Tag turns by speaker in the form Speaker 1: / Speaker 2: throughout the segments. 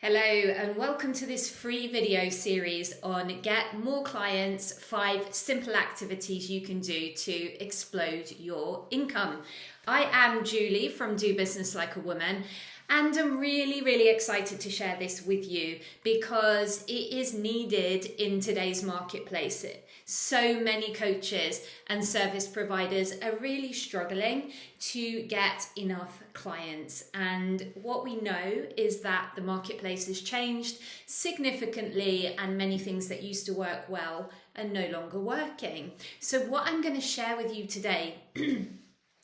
Speaker 1: Hello and welcome to this free video series on Get More Clients, 5 simple activities you can do to explode your income. I am Julie from Do Business Like a Woman, and I'm really excited to share this with you because it is needed in today's marketplace. So many coaches and service providers are really struggling to get enough clients. And what we know is that the marketplace has changed significantly and many things that used to work well are no longer working. So what I'm going to share with you today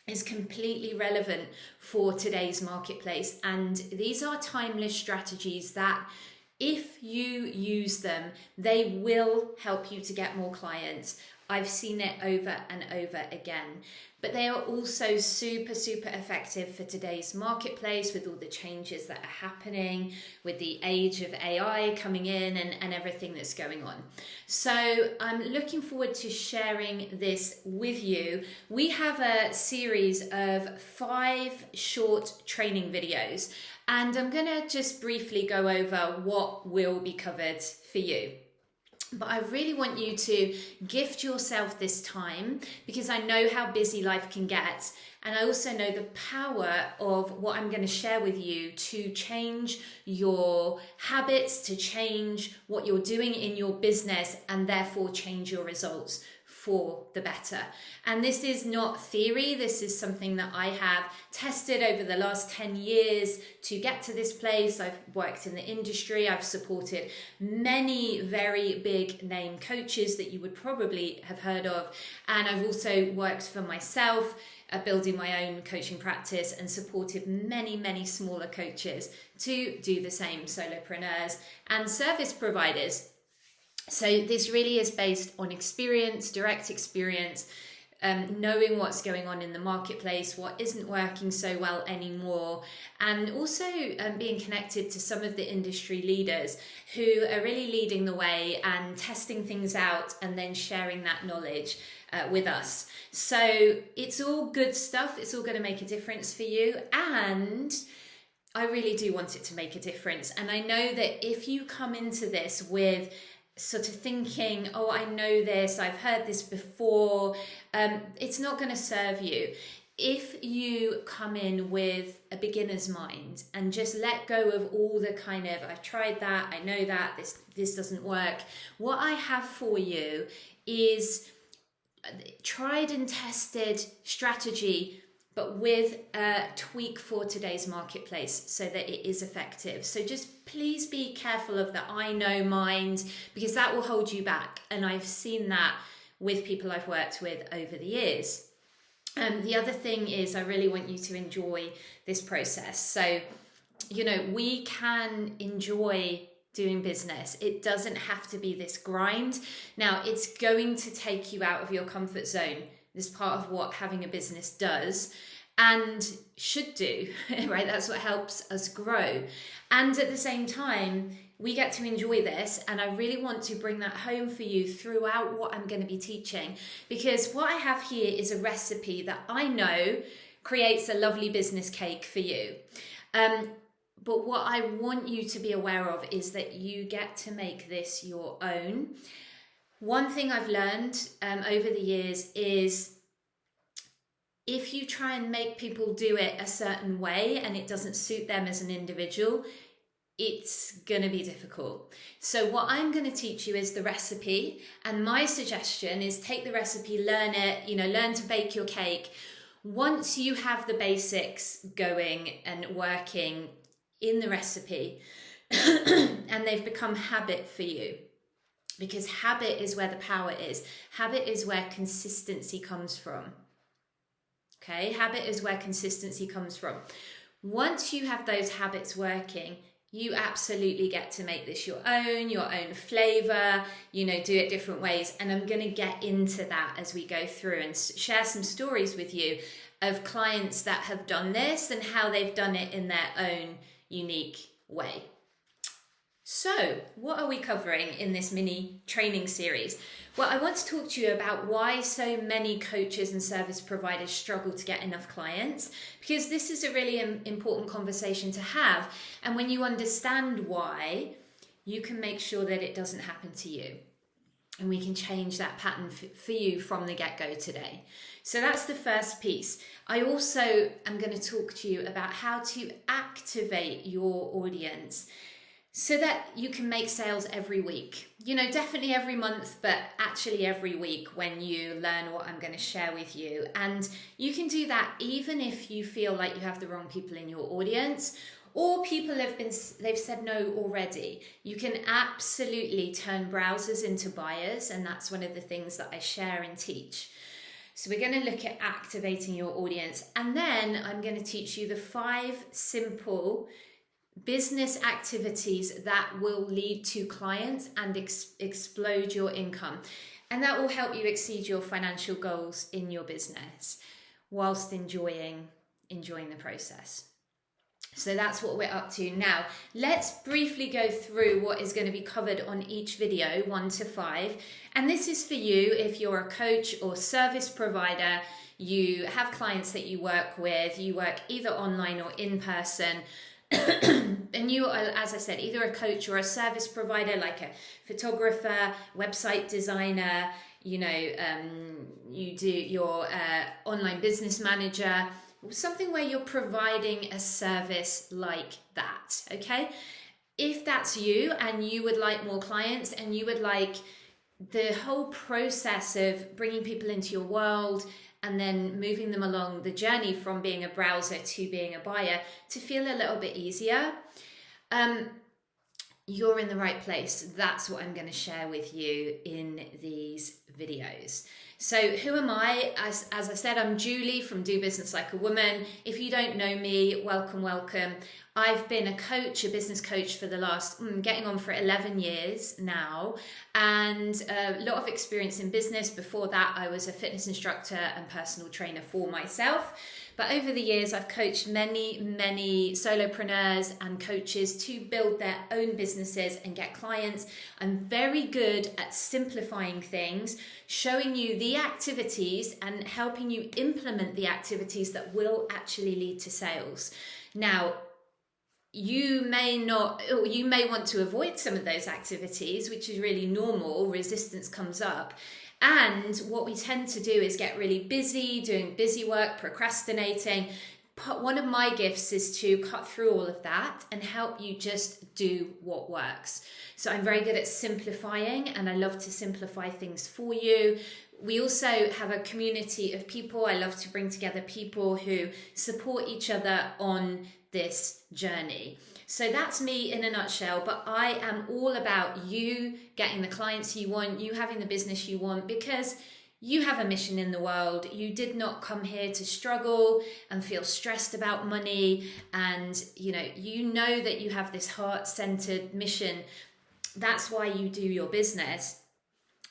Speaker 1: is completely relevant for today's marketplace. And these are timeless strategies that if you use them, they will help you to get more clients. I've seen it over and over again, but they are also super effective for today's marketplace with all the changes that are happening, with the age of AI coming in and everything that's going on. So I'm looking forward to sharing this with you. We have a series of 5 short training videos, and I'm gonna just briefly go over what will be covered for you. But I really want you to gift yourself this time because I know how busy life can get. And I also know the power of what I'm going to share with you to change your habits, to change what you're doing in your business, and therefore change your results for the better. And this is not theory. This is something that I have tested over the last 10 years to get to this place. I've worked in the industry. I've supported many very big name coaches that you would probably have heard of. And I've also worked for myself, building my own coaching practice, and supported many smaller coaches to do the same, solopreneurs and service providers. So this really is based on experience, direct experience, knowing what's going on in the marketplace, what isn't working so well anymore, and also being connected to some of the industry leaders who are really leading the way and testing things out and then sharing that knowledge with us. So it's all good stuff. It's all going to make a difference for you, and I really do want it to make a difference. And I know that if you come into this with sort of thinking, oh, I know this, I've heard this before, it's not going to serve you. If you come in with a beginner's mind and just let go of all the kind of, I've tried that, I know that, this doesn't work. What I have for you is tried and tested strategy, but with a tweak for today's marketplace so that it is effective. So just please be careful of the I know mind, because that will hold you back. And I've seen that with people I've worked with over the years. The other thing is I really want you to enjoy this process. So, we can enjoy doing business. It doesn't have to be this grind. Now, it's going to take you out of your comfort zone. This part of what having a business does and should do, right? That's what helps us grow. And at the same time, we get to enjoy this. And I really want to bring that home for you throughout what I'm going to be teaching, because what I have here is a recipe that I know creates a lovely business cake for you. But what I want you to be aware of is that you get to make this your own. One thing I've learned over the years is if you try and make people do it a certain way and it doesn't suit them as an individual, it's going to be difficult. So what I'm going to teach you is the recipe. And my suggestion is take the recipe, learn it, learn to bake your cake. Once you have the basics going and working in the recipe and they've become habit for you, because habit is where the power is. Habit is where consistency comes from. Okay, habit is where consistency comes from. Once you have those habits working, you absolutely get to make this your own flavor, do it different ways. And I'm going to get into that as we go through and share some stories with you of clients that have done this and how they've done it in their own unique way. So, what are we covering in this mini training series? Well, I want to talk to you about why so many coaches and service providers struggle to get enough clients, because this is a really important conversation to have. And when you understand why, you can make sure that it doesn't happen to you. And we can change that pattern for you from the get-go today. So that's the first piece. I also am going to talk to you about how to activate your audience so that you can make sales every week. You know, definitely every month, but actually every week when you learn what I'm going to share with you. And you can do that even if you feel like you have the wrong people in your audience, or people they've said no already. You can absolutely turn browsers into buyers, and that's one of the things that I share and teach. So we're going to look at activating your audience, and then I'm going to teach you the 5 simple business activities that will lead to clients and explode your income. And that will help you exceed your financial goals in your business whilst enjoying the process. So that's what we're up to now. Let's briefly go through what is going to be covered on each video, 1 to 5. And this is for you if you're a coach or service provider, you have clients that you work with, you work either online or in person, and you are, as I said, either a coach or a service provider, like a photographer, website designer, you do your online business manager, something where you're providing a service like that, okay? If that's you and you would like more clients and you would like the whole process of bringing people into your world and then moving them along the journey from being a browser to being a buyer to feel a little bit easier, you're in the right place. That's what I'm going to share with you in these videos. So who am I? As I said, I'm Julie from Do Business Like a Woman. If you don't know me, welcome. I've been a coach, a business coach for the last, getting on for 11 years now, and a lot of experience in business. Before that, I was a fitness instructor and personal trainer for myself. But over the years, I've coached many solopreneurs and coaches to build their own businesses and get clients. I'm very good at simplifying things, showing you the activities and helping you implement the activities that will actually lead to sales. Now, you may want to avoid some of those activities, which is really normal. Resistance comes up. And what we tend to do is get really busy, doing busy work, procrastinating. One of my gifts is to cut through all of that and help you just do what works. So I'm very good at simplifying, and I love to simplify things for you. We also have a community of people. I love to bring together people who support each other on this journey. So that's me in a nutshell, but I am all about you getting the clients you want, you having the business you want, because you have a mission in the world. You did not come here to struggle and feel stressed about money, and you know that you have this heart-centered mission. That's why you do your business.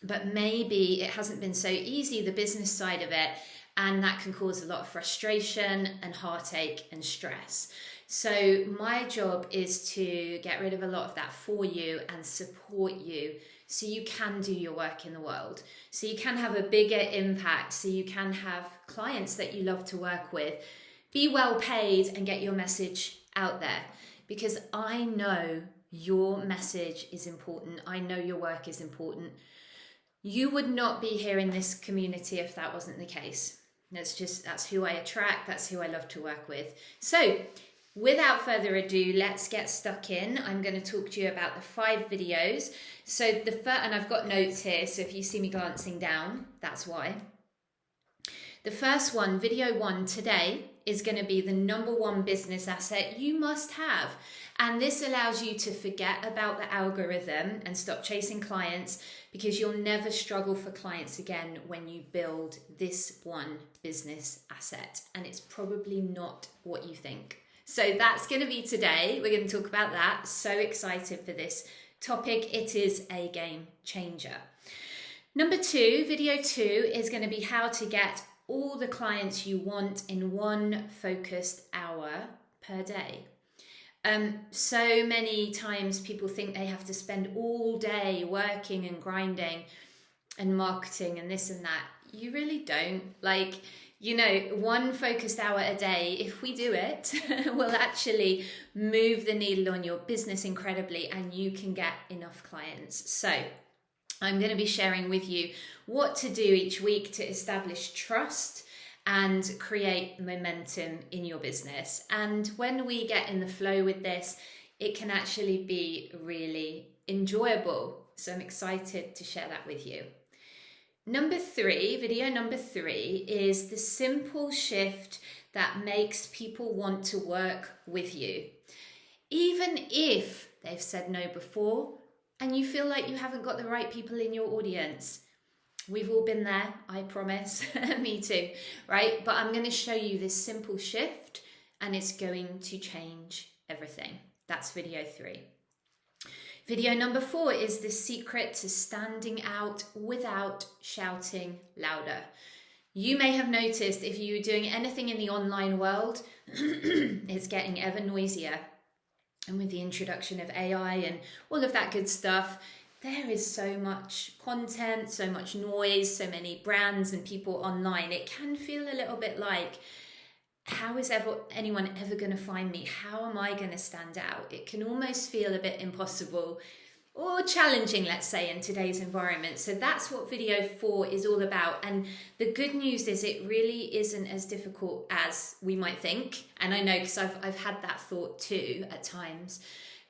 Speaker 1: But maybe it hasn't been so easy, the business side of it, and that can cause a lot of frustration and heartache and stress. So my job is to get rid of a lot of that for you and support you so you can do your work in the world, so you can have a bigger impact, so you can have clients that you love to work with, be well paid and get your message out there, because I know your message is important. I know your work is important. You would not be here in this community if that wasn't the case. That's who I attract. That's who I love to work with. So without further ado, let's get stuck in. I'm going to talk to you about the 5 videos. So and I've got notes here, so if you see me glancing down, that's why. The first one, video 1 today, is going to be the number 1 business asset you must have. And this allows you to forget about the algorithm and stop chasing clients, because you'll never struggle for clients again when you build this one business asset. And it's probably not what you think. So that's going to be today. We're going to talk about that. So excited for this topic. It is a game changer. Number 2, video 2, is going to be how to get all the clients you want in one focused hour per day. So many times people think they have to spend all day working and grinding and marketing and this and that. You really don't. Like, one focused hour a day, if we do it, will actually move the needle on your business incredibly, and you can get enough clients. So I'm going to be sharing with you what to do each week to establish trust and create momentum in your business. And when we get in the flow with this, it can actually be really enjoyable. So I'm excited to share that with you. Video number 3 is the simple shift that makes people want to work with you. Even if they've said no before and you feel like you haven't got the right people in your audience. We've all been there, I promise. Me too, right? But I'm going to show you this simple shift and it's going to change everything. That's video 3. Video number 4 is the secret to standing out without shouting louder. You may have noticed if you're doing anything in the online world, it's getting ever noisier. And with the introduction of AI and all of that good stuff, there is so much content, so much noise, so many brands and people online. It can feel a little bit like, how is anyone ever going to find me? How am I going to stand out? It can almost feel a bit impossible or challenging, let's say, in today's environment. So that's what video 4 is all about. And the good news is it really isn't as difficult as we might think. And I know because I've had that thought too at times.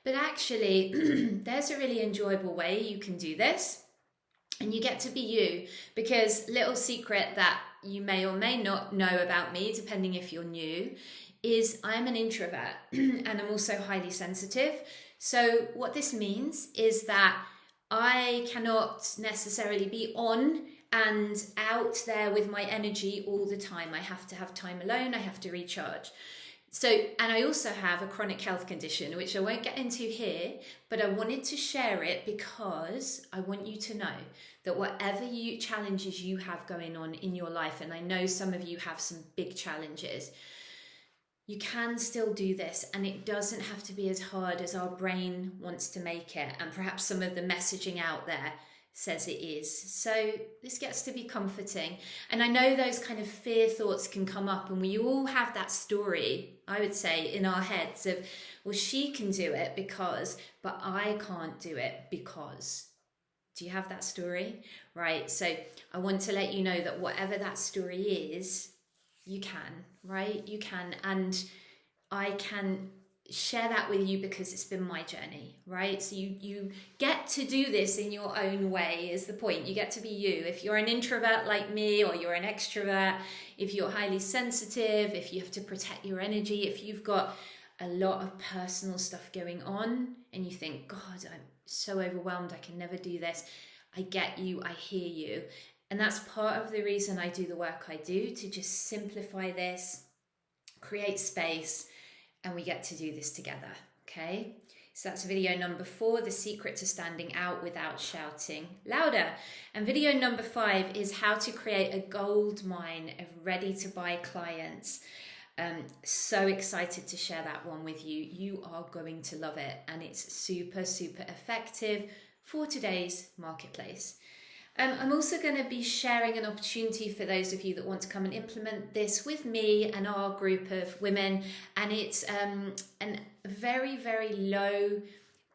Speaker 1: But actually, there's a really enjoyable way you can do this. And you get to be you, because little secret that you may or may not know about me, depending if you're new, is I'm an introvert and I'm also highly sensitive. So what this means is that I cannot necessarily be on and out there with my energy all the time. I have to have time alone. I have to recharge. So, and I also have a chronic health condition, which I won't get into here, but I wanted to share it because I want you to know that whatever challenges you have going on in your life, and I know some of you have some big challenges, you can still do this, and it doesn't have to be as hard as our brain wants to make it, and perhaps some of the messaging out there says it is. So this gets to be comforting. And I know those kind of fear thoughts can come up, and we all have that story, I would say, in our heads of, well, she can do it because, but I can't do it because. Do you have that story? Right. So I want to let you know that whatever that story is, you can, right? You can. And I can share that with you because it's been my journey, right? So you get to do this in your own way is the point. You get to be you. If you're an introvert like me, or you're an extrovert, if you're highly sensitive, if you have to protect your energy, if you've got a lot of personal stuff going on and you think, God, I'm so overwhelmed, I can never do this. I get you, I hear you. And that's part of the reason I do the work I do, to just simplify this, create space, and we get to do this together, okay? So that's video number 4, the secret to standing out without shouting louder. And video number 5 is how to create a gold mine of ready to buy clients. So excited to share that one with you. You are going to love it, and it's super, super effective for today's marketplace. I'm also going to be sharing an opportunity for those of you that want to come and implement this with me and our group of women. And it's a very, very low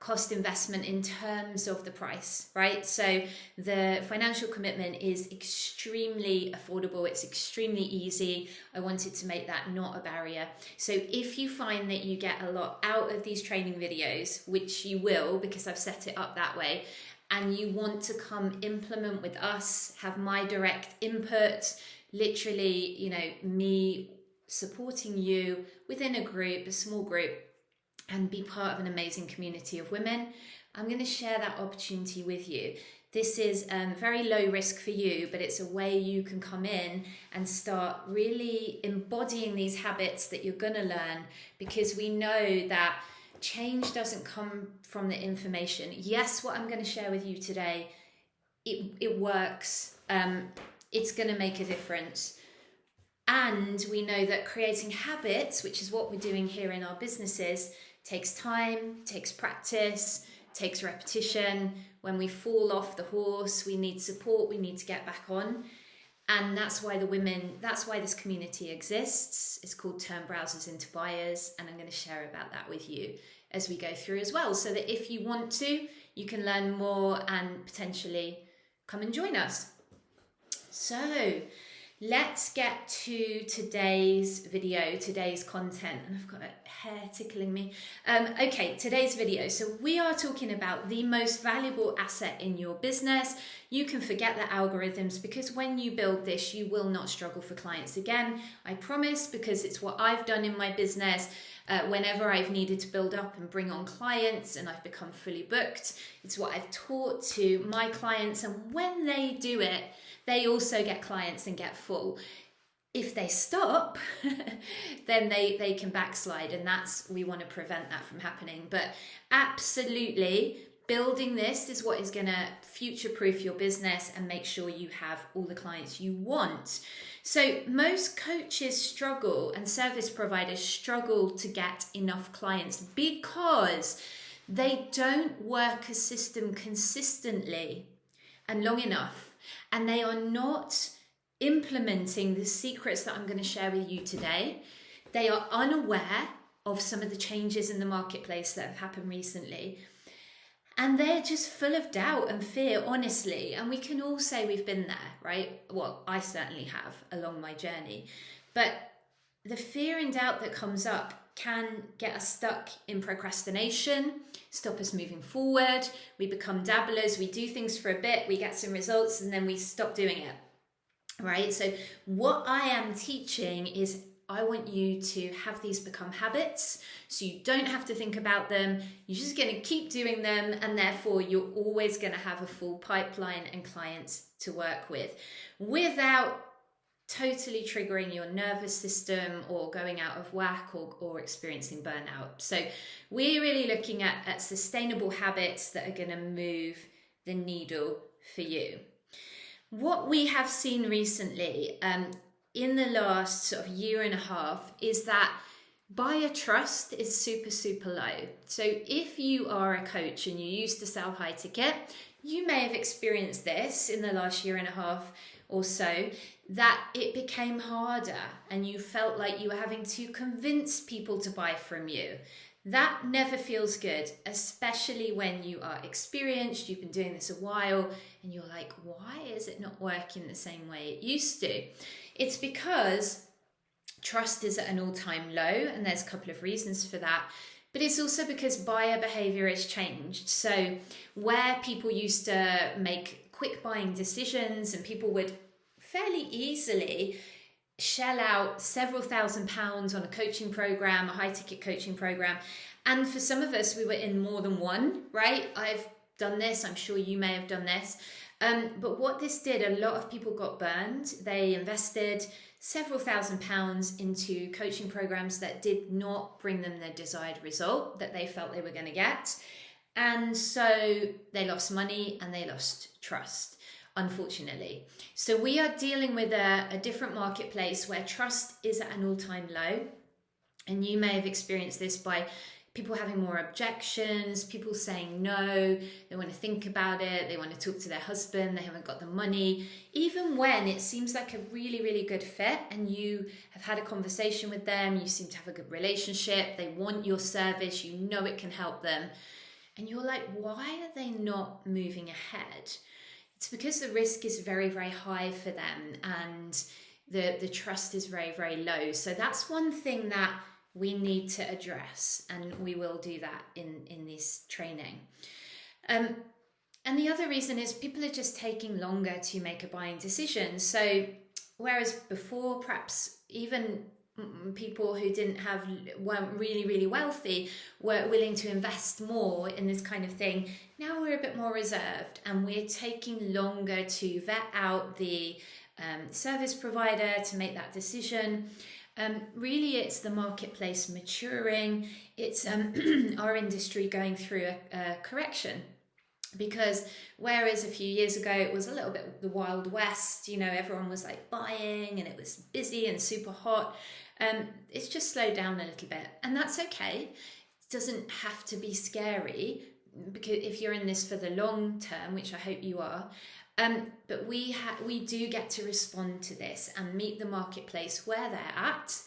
Speaker 1: cost investment in terms of the price, right? So the financial commitment is extremely affordable. It's extremely easy. I wanted to make that not a barrier. So if you find that you get a lot out of these training videos, which you will because I've set it up that way, and you want to come implement with us, have my direct input, literally, me supporting you within a group, a small group, and be part of an amazing community of women, I'm going to share that opportunity with you. This is very low risk for you, but it's a way you can come in and start really embodying these habits that you're going to learn, because we know that change doesn't come from the information. Yes, what I'm going to share with you today, it works. It's going to make a difference. And we know that creating habits, which is what we're doing here in our businesses, Takes time, takes practice, takes repetition. When we fall off the horse, we need support, we need to get back on. And that's why this community exists. It's called Turn Browsers into Buyers. And I'm going to share about that with you as we go through as well. So that if you want to, you can learn more and potentially come and join us. So let's get to today's video, today's content. And I've got a hair tickling me. Okay, today's video. So we are talking about the most valuable asset in your business. You can forget the algorithms, because when you build this, you will not struggle for clients again. I promise, because it's what I've done in my business. Whenever I've needed to build up and bring on clients and I've become fully booked, it's what I've taught to my clients. And when they do it, they also get clients and get full. If they stop, then they can backslide, and we want to prevent that from happening. But absolutely, building this is what is going to future-proof your business and make sure you have all the clients you want. So most coaches struggle and service providers struggle to get enough clients because they don't work a system consistently and long enough. And they are not implementing the secrets that I'm going to share with you today. They are unaware of some of the changes in the marketplace that have happened recently. And they're just full of doubt and fear, honestly. And we can all say we've been there, right? Well, I certainly have along my journey. But the fear and doubt that comes up can get us stuck in procrastination, stop us moving forward. We become dabblers, we do things for a bit, we get some results, and then we stop doing it, right? So what I am teaching is I want you to have these become habits, so you don't have to think about them. You're just going to keep doing them, and therefore you're always going to have a full pipeline and clients to work with without totally triggering your nervous system or going out of whack or experiencing burnout. So we're really looking at sustainable habits that are going to move the needle for you. What we have seen recently in the last sort of year and a half is that buyer trust is super, super low. So if you are a coach and you used to sell high ticket, you may have experienced this in the last year and a half or so, that it became harder and you felt like you were having to convince people to buy from you. That never feels good, especially when you are experienced, you've been doing this a while, and you're like, why is it not working the same way it used to? It's because trust is at an all-time low, and there's a couple of reasons for that. But it's also because buyer behavior has changed. So where people used to make quick buying decisions and people would fairly easily shell out several £1,000s on a coaching program, a high ticket coaching program. And for some of us, we were in more than one, right? I've done this. I'm sure you may have done this. But what this did, a lot of people got burned. They invested several £1,000s into coaching programs that did not bring them the desired result that they felt they were going to get. And so they lost money and they lost trust, unfortunately. So we are dealing with a different marketplace where trust is at an all-time low. And you may have experienced this by people having more objections, people saying no, they want to think about it, they want to talk to their husband, they haven't got the money. Even when it seems like a really, really good fit and you have had a conversation with them, you seem to have a good relationship, they want your service, you know it can help them. And you're like, why are they not moving ahead? It's because the risk is very, very high for them and the trust is very, very low. So that's one thing that we need to address, and we will do that in this training. And the other reason is people are just taking longer to make a buying decision. So whereas before, perhaps even people who weren't really, really wealthy were willing to invest more in this kind of thing, now we're a bit more reserved and we're taking longer to vet out the service provider to make that decision. Really, it's the marketplace maturing. It's our industry going through a correction. Because whereas a few years ago it was a little bit the Wild West, you know, everyone was like buying and it was busy and super hot, it's just slowed down a little bit, and that's okay. doesn't have to be scary, because if you're in this for the long term, which I hope you are, but we do get to respond to this and meet the marketplace where they're at,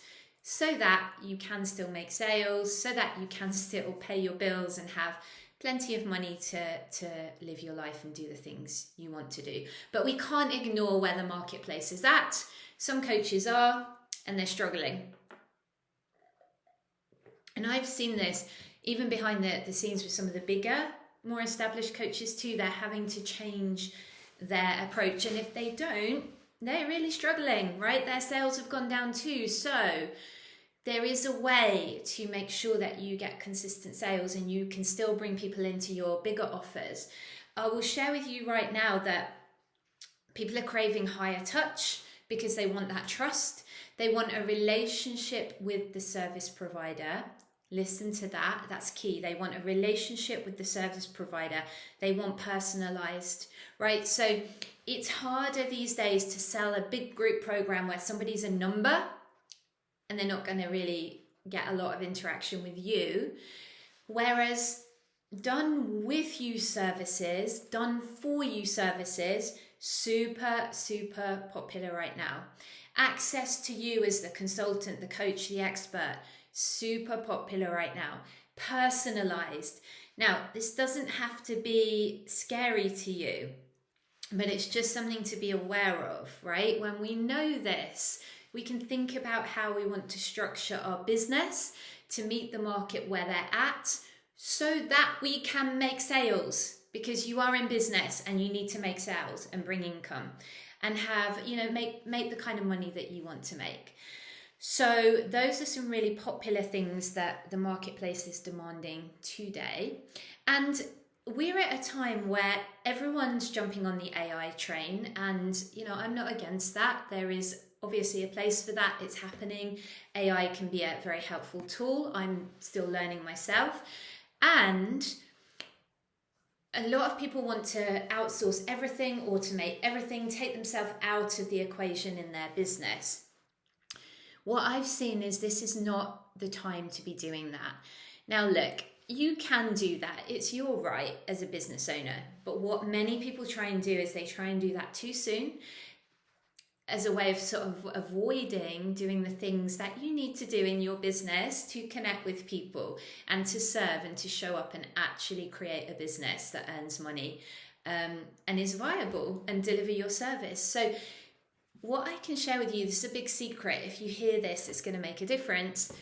Speaker 1: so that you can still make sales, so that you can still pay your bills and have plenty of money to live your life and do the things you want to do. But we can't ignore where the marketplace is at. Some coaches are, and they're struggling. And I've seen this even behind the scenes with some of the bigger, more established coaches too. They're having to change their approach. And if they don't, they're really struggling, right? Their sales have gone down too. So there is a way to make sure that you get consistent sales and you can still bring people into your bigger offers. I will share with you right now that people are craving higher touch because they want that trust. They want a relationship with the service provider. Listen to that. That's key. They want a relationship with the service provider. They want personalized, right? So it's harder these days to sell a big group program where somebody's a number and they're not going to really get a lot of interaction with you. Whereas done with you services, done for you services, super, super popular right now. Access to you as the consultant, the coach, the expert, super popular right now. Personalized. Now, this doesn't have to be scary to you, but it's just something to be aware of, right? When we know this, we can think about how we want to structure our business to meet the market where they're at, so that we can make sales, because you are in business and you need to make sales and bring income and have, make the kind of money that you want to make. So those are some really popular things that the marketplace is demanding today. And we're at a time where everyone's jumping on the AI train, and I'm not against that. There is obviously a place for that. It's happening. AI can be a very helpful tool. I'm still learning myself. And a lot of people want to outsource everything, automate everything, take themselves out of the equation in their business. What I've seen is this is not the time to be doing that. Now, look, you can do that. It's your right as a business owner. But what many people try and do is they try and do that too soon, as a way of sort of avoiding doing the things that you need to do in your business to connect with people and to serve and to show up and actually create a business that earns money and is viable and deliver your service. So what I can share with you, this is a big secret. If you hear this, it's going to make a difference.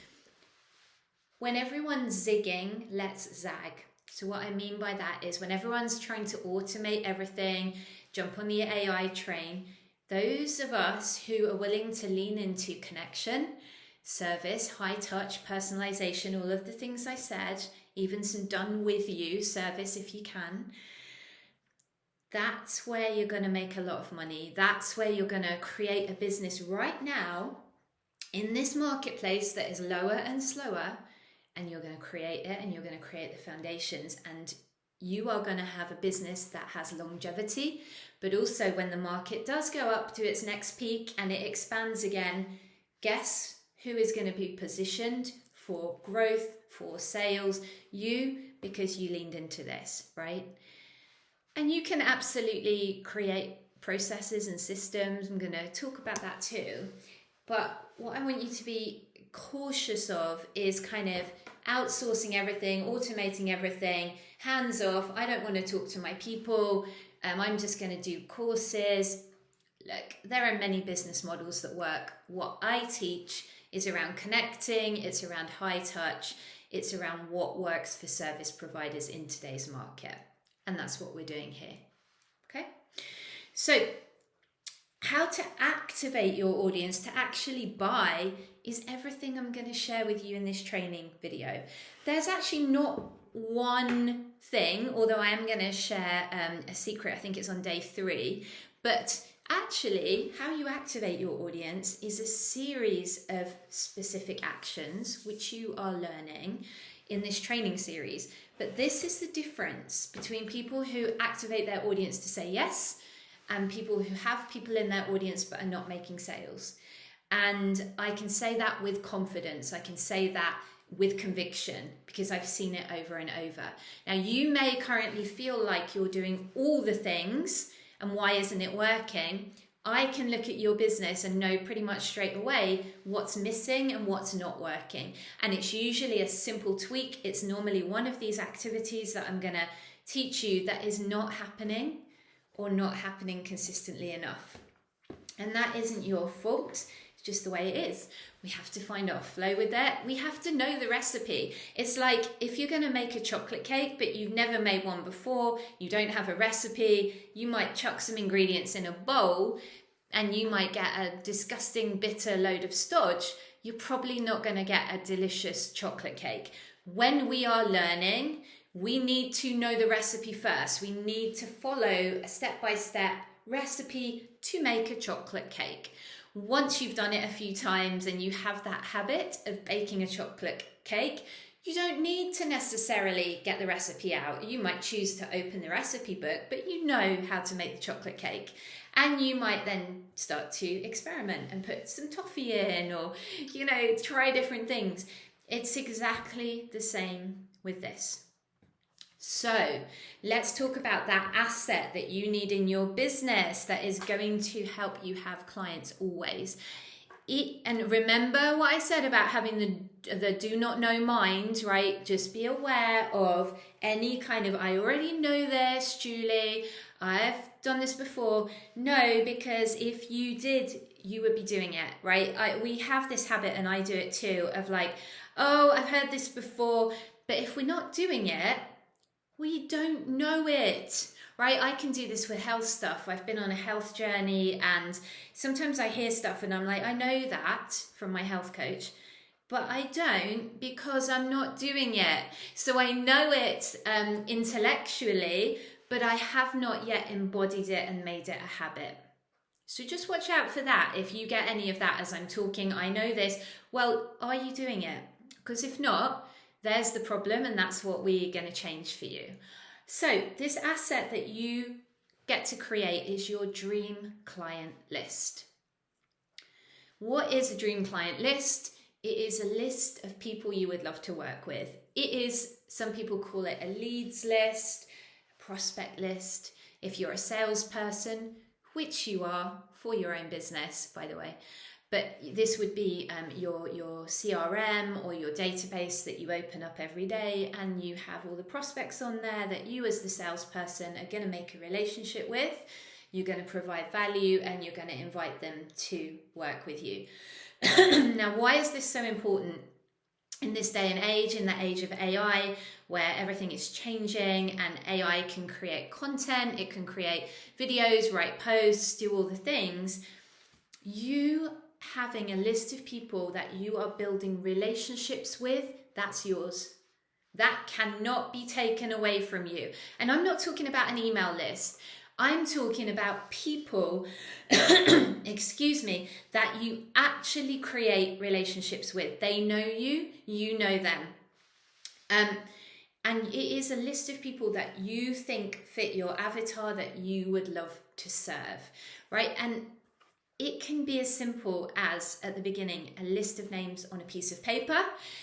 Speaker 1: When everyone's zigging, let's zag. So what I mean by that is when everyone's trying to automate everything, jump on the AI train, those of us who are willing to lean into connection, service, high touch, personalization, all of the things I said, even some done with you service if you can, that's where you're going to make a lot of money. That's where you're going to create a business right now in this marketplace that is lower and slower, and you're going to create it, and you're going to create the foundations, and you are going to have a business that has longevity. But also when the market does go up to its next peak and it expands again, guess who is going to be positioned for growth, for sales? You, because you leaned into this, right? And you can absolutely create processes and systems. I'm going to talk about that too. But what I want you to be cautious of is kind of outsourcing everything, automating everything, hands off. I don't want to talk to my people. I'm just going to do courses. Look, there are many business models that work. What I teach is around connecting. It's around high touch. It's around what works for service providers in today's market. And that's what we're doing here. Okay. So how to activate your audience to actually buy is everything I'm going to share with you in this training video. There's actually not one thing, although I am going to share a secret. I think it's on day 3. But actually, how you activate your audience is a series of specific actions which you are learning in this training series. But this is the difference between people who activate their audience to say yes and people who have people in their audience but are not making sales. And I can say that with confidence. I can say that with conviction, because I've seen it over and over. Now, you may currently feel like you're doing all the things, and why isn't it working? I can look at your business and know pretty much straight away what's missing and what's not working. And it's usually a simple tweak. It's normally one of these activities that I'm going to teach you that is not happening or not happening consistently enough. And that isn't your fault. It's just the way it is. We have to find our flow with it. We have to know the recipe. It's like if you're going to make a chocolate cake, but you've never made one before, you don't have a recipe, you might chuck some ingredients in a bowl and you might get a disgusting bitter load of stodge. You're probably not going to get a delicious chocolate cake. When we are learning, we need to know the recipe first. We need to follow a step-by-step recipe to make a chocolate cake. Once you've done it a few times and you have that habit of baking a chocolate cake, you don't need to necessarily get the recipe out. You might choose to open the recipe book, but you know how to make the chocolate cake. And you might then start to experiment and put some toffee in, or, try different things. It's exactly the same with this. So let's talk about that asset that you need in your business that is going to help you have clients always. And remember what I said about having the do not know mind, right? Just be aware of any kind of, I already know this, Julie, I've done this before. No, because if you did, you would be doing it, right? We have this habit, and I do it too, of like, oh, I've heard this before. But if we're not doing it, we don't know it, right? I can do this with health stuff. I've been on a health journey, and sometimes I hear stuff and I'm like, I know that from my health coach, but I don't, because I'm not doing it. So I know it intellectually, but I have not yet embodied it and made it a habit. So just watch out for that. If you get any of that as I'm talking, I know this, well, are you doing it? Because if not, there's the problem, and that's what we're going to change for you. So this asset that you get to create is your dream client list. What is a dream client list? It is a list of people you would love to work with. It is, some people call it a leads list, a prospect list. If you're a salesperson, which you are for your own business, by the way, but this would be your CRM or your database that you open up every day, and you have all the prospects on there that you as the salesperson are going to make a relationship with. You're going to provide value, and you're going to invite them to work with you. Now, why is this so important in this day and age, in the age of AI, where everything is changing and AI can create content, it can create videos, write posts, do all the things? You having a list of people that you are building relationships with, that's yours. That cannot be taken away from you. And I'm not talking about an email list. I'm talking about people, excuse me, that you actually create relationships with. They know you, you know them. And it is a list of people that you think fit your avatar, that you would love to serve, right? And it can be as simple as, at the beginning, a list of names on a piece of paper.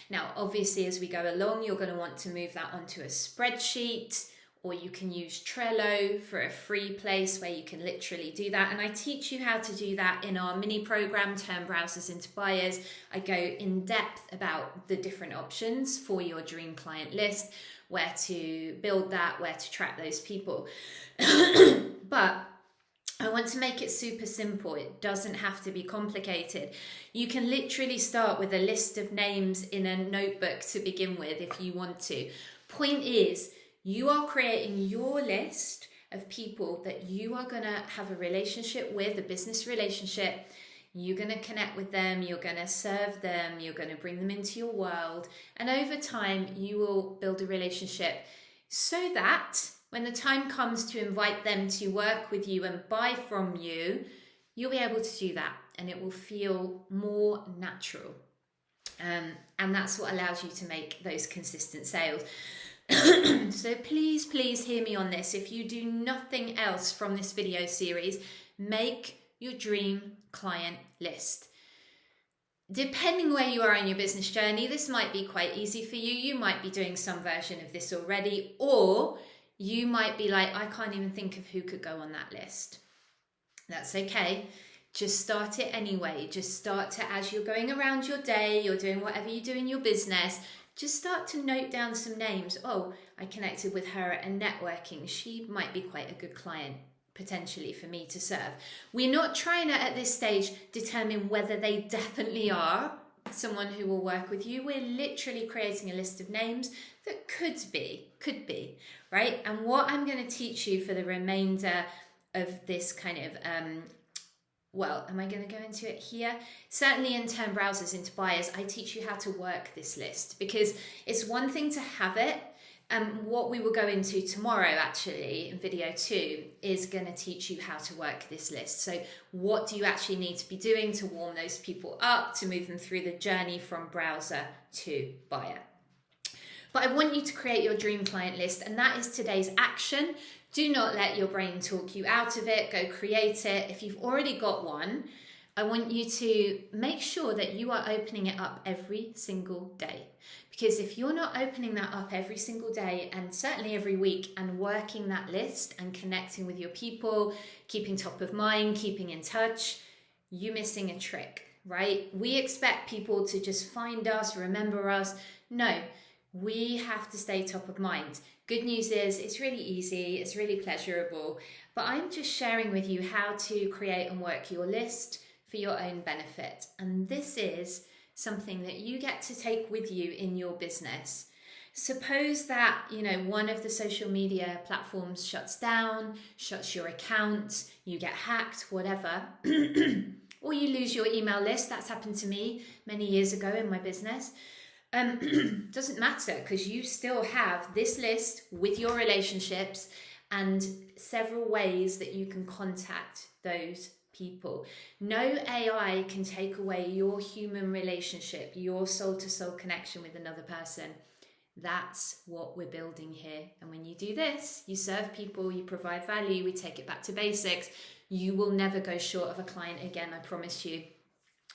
Speaker 1: Now, obviously, as we go along, you're going to want to move that onto a spreadsheet, or you can use Trello for a free place where you can literally do that. And I teach you how to do that in our mini program, Turn Browsers into Buyers. I go in depth about the different options for your dream client list, where to build that, where to track those people. But I want to make it super simple. It doesn't have to be complicated. You can literally start with a list of names in a notebook to begin with if you want to. Point is, you are creating your list of people that you are going to have a relationship with, a business relationship. You're going to connect with them, you're going to serve them, you're going to bring them into your world. And over time, you will build a relationship so that when the time comes to invite them to work with you and buy from you, you'll be able to do that, and it will feel more natural. And that's what allows you to make those consistent sales. So please hear me on this. If you do nothing else from this video series, make your dream client list. Depending where you are in your business journey, this might be quite easy for you. You might be doing some version of this already, or you might be like, I can't even think of who could go on that list. That's okay. Just start it anyway. Just start to, as you're going around your day, you're doing whatever you do in your business, just start to note down some names. Oh, I connected with her at a networking. She might be quite a good client potentially for me to serve. We're not trying to, at this stage, determine whether they definitely are someone who will work with you. We're literally creating a list of names that could be, right? And what I'm going to teach you for the remainder of this kind of, am I going to go into it here? Certainly in Turn Browsers into Buyers, I teach you how to work this list, because it's one thing to have it. And what we will go into tomorrow, actually, in video 2, is going to teach you how to work this list. So what do you actually need to be doing to warm those people up, to move them through the journey from browser to buyer? But I want you to create your dream client list, and that is today's action. Do not let your brain talk you out of it. Go create it. If you've already got one, I want you to make sure that you are opening it up every single day. Because if you're not opening that up every single day, and certainly every week, and working that list and connecting with your people, keeping top of mind, keeping in touch, you're missing a trick, right? We expect people to just find us, remember us. No, we have to stay top of mind. Good news is it's really easy, it's really pleasurable, but I'm just sharing with you how to create and work your list for your own benefit. And this is something that you get to take with you in your business. Suppose that, one of the social media platforms shuts down, shuts your account, you get hacked, whatever, or you lose your email list. That's happened to me many years ago in my business. Doesn't matter, because you still have this list with your relationships and several ways that you can contact those people. No AI can take away your human relationship, your soul-to-soul connection with another person. That's what we're building here. And when you do this, you serve people, you provide value, we take it back to basics, you will never go short of a client again, I promise you.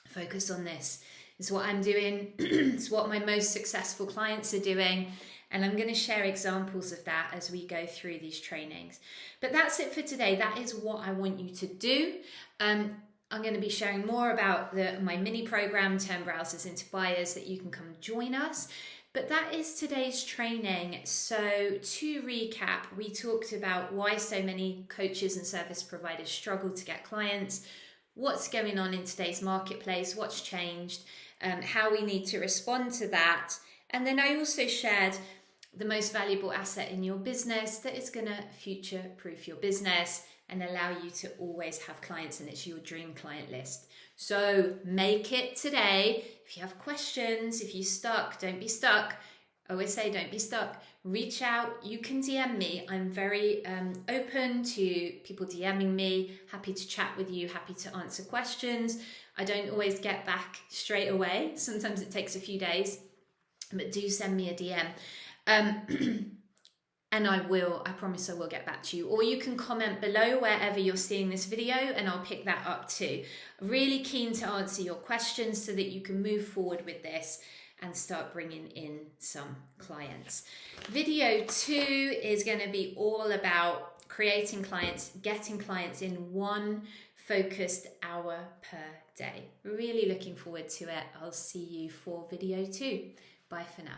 Speaker 1: Focus on this. It's what I'm doing. It's what my most successful clients are doing. And I'm going to share examples of that as we go through these trainings. But that's it for today. That is what I want you to do. I'm going to be sharing more about my mini program, Turn Browsers into Buyers, that you can come join us. But that is today's training. So to recap, we talked about why so many coaches and service providers struggle to get clients, what's going on in today's marketplace, what's changed, how we need to respond to that. And then I also shared the most valuable asset in your business that is going to future-proof your business and allow you to always have clients, and it's your dream client list. So make it today. If you have questions, if you're stuck, don't be stuck. I always say don't be stuck. Reach out. You can DM me. I'm very open to people DMing me. Happy to chat with you. Happy to answer questions. I don't always get back straight away. Sometimes it takes a few days, but do send me a DM. And I promise I will get back to you. Or you can comment below wherever you're seeing this video and I'll pick that up too. Really keen to answer your questions so that you can move forward with this and start bringing in some clients. Video 2 is going to be all about creating clients, getting clients in one focused hour per day. Really looking forward to it. I'll see you for video 2. Bye for now.